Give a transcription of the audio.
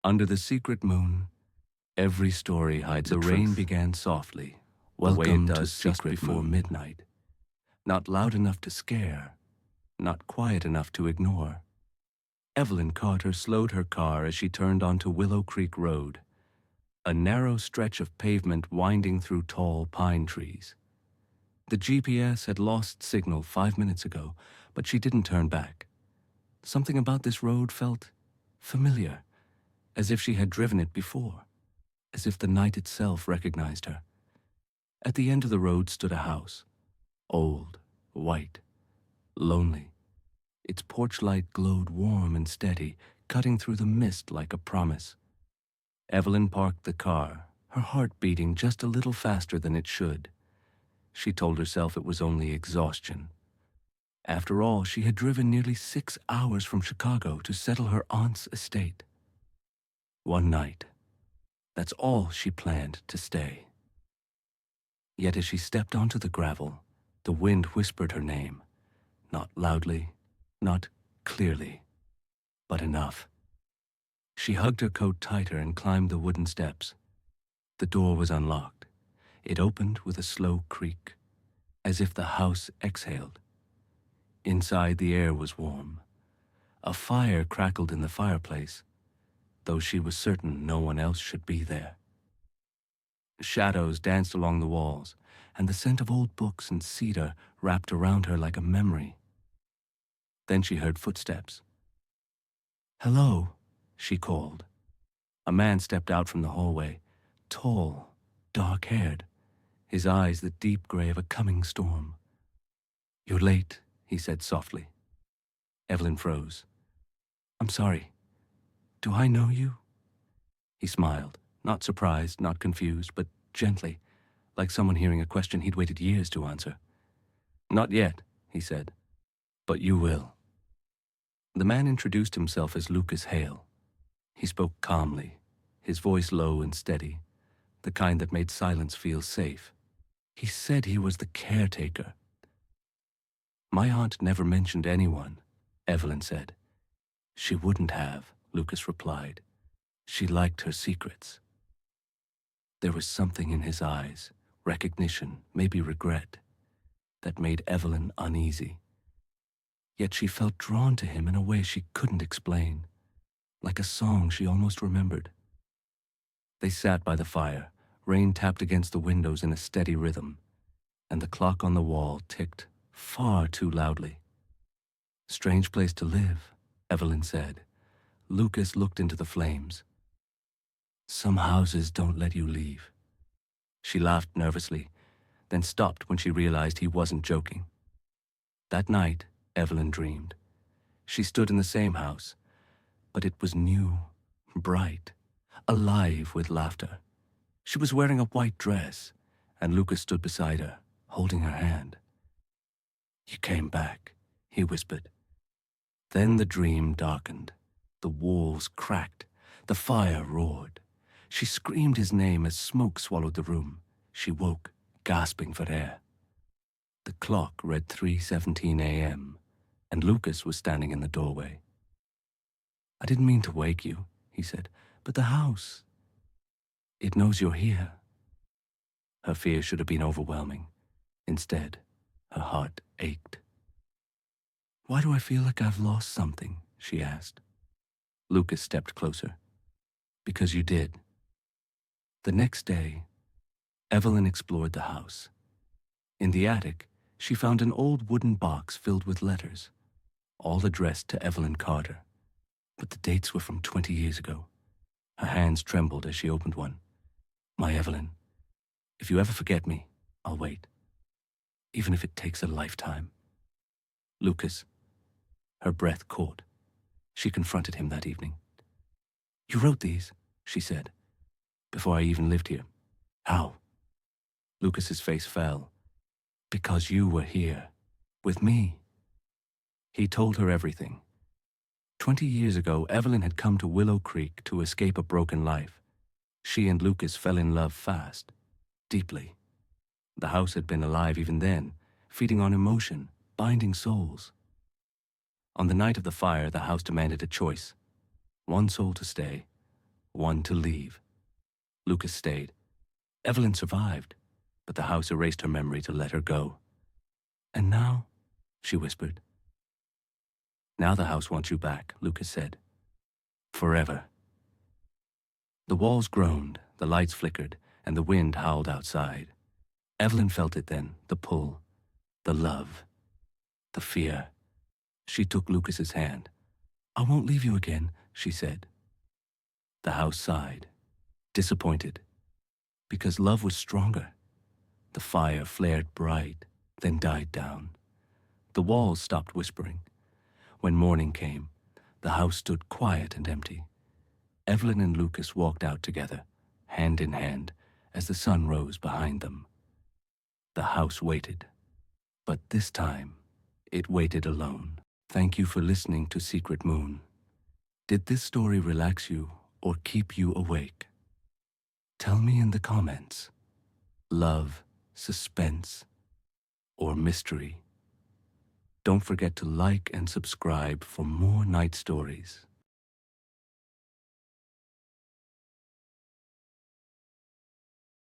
Under the secret moon, every story hides the rain began softly. Welcome to just before midnight. Not loud enough to scare, not quiet enough to ignore. Evelyn Carter slowed her car as she turned onto Willow Creek Road, a narrow stretch of pavement winding through tall pine trees. The GPS had lost signal 5 minutes ago, but she didn't turn back. Something about this road felt familiar, as if she had driven it before, as if the night itself recognized her. At the end of the road stood a house, old, white, lonely. Its porch light glowed warm and steady, cutting through the mist like a promise. Evelyn parked the car, her heart beating just a little faster than it should. She told herself it was only exhaustion. After all, she had driven nearly 6 hours from Chicago to settle her aunt's estate. One night. That's all she planned to stay. Yet as she stepped onto the gravel, the wind whispered her name, not loudly, not clearly, but enough. She hugged her coat tighter and climbed the wooden steps. The door was unlocked. It opened with a slow creak, as if the house exhaled. Inside, the air was warm. A fire crackled in the fireplace, though she was certain no one else should be there. Shadows danced along the walls, and the scent of old books and cedar wrapped around her like a memory. Then she heard footsteps. "Hello," she called. A man stepped out from the hallway, tall, dark-haired, his eyes the deep gray of a coming storm. "You're late," he said softly. Evelyn froze. "I'm sorry. Do I know you?" He smiled, not surprised, not confused, but gently, like someone hearing a question he'd waited years to answer. "Not yet," he said, "but you will." The man introduced himself as Lucas Hale. He spoke calmly, his voice low and steady, the kind that made silence feel safe. He said he was the caretaker. "My aunt never mentioned anyone," Evelyn said. "She wouldn't have," Lucas replied. "She liked her secrets." There was something in his eyes, recognition, maybe regret, that made Evelyn uneasy. Yet she felt drawn to him in a way she couldn't explain, like a song she almost remembered. They sat by the fire, rain tapped against the windows in a steady rhythm, and the clock on the wall ticked far too loudly. "Strange place to live," Evelyn said. Lucas looked into the flames. "Some houses don't let you leave." She laughed nervously, then stopped when she realized he wasn't joking. That night, Evelyn dreamed. She stood in the same house, but it was new, bright, alive with laughter. She was wearing a white dress, and Lucas stood beside her, holding her hand. "You came back," he whispered. Then the dream darkened. The walls cracked. The fire roared. She screamed his name as smoke swallowed the room. She woke, gasping for air. The clock read 3:17 a.m., and Lucas was standing in the doorway. "I didn't mean to wake you," he said, "but the house, it knows you're here." Her fear should have been overwhelming. Instead, her heart ached. "Why do I feel like I've lost something?" she asked. Lucas stepped closer. "Because you did." The next day, Evelyn explored the house. In the attic, she found an old wooden box filled with letters, all addressed to Evelyn Carter, but the dates were from 20 years ago. Her hands trembled as she opened one. "My Evelyn, if you ever forget me, I'll wait, even if it takes a lifetime." Lucas. Her breath caught. She confronted him that evening. "You wrote these," she said, "before I even lived here. How?" Lucas's face fell. "Because you were here, with me." He told her everything. 20 years ago, Evelyn had come to Willow Creek to escape a broken life. She and Lucas fell in love fast, deeply. The house had been alive even then, feeding on emotion, binding souls. On the night of the fire, the house demanded a choice. One soul to stay, one to leave. Lucas stayed. Evelyn survived, but the house erased her memory to let her go. And now, she whispered. Now the house wants you back, Lucas said. Forever. The walls groaned, the lights flickered, and the wind howled outside. Evelyn felt it then, the pull, the love, the fear. She took Lucas's hand. I won't leave you again, she said. The house sighed, disappointed, because love was stronger. The fire flared bright, then died down. The walls stopped whispering. When morning came, the house stood quiet and empty. Evelyn and Lucas walked out together, hand in hand, as the sun rose behind them. The house waited, but this time, it waited alone. Thank you for listening to Secret Moon. Did this story relax you or keep you awake? Tell me in the comments. Love, suspense, or mystery? Don't forget to like and subscribe for more night stories.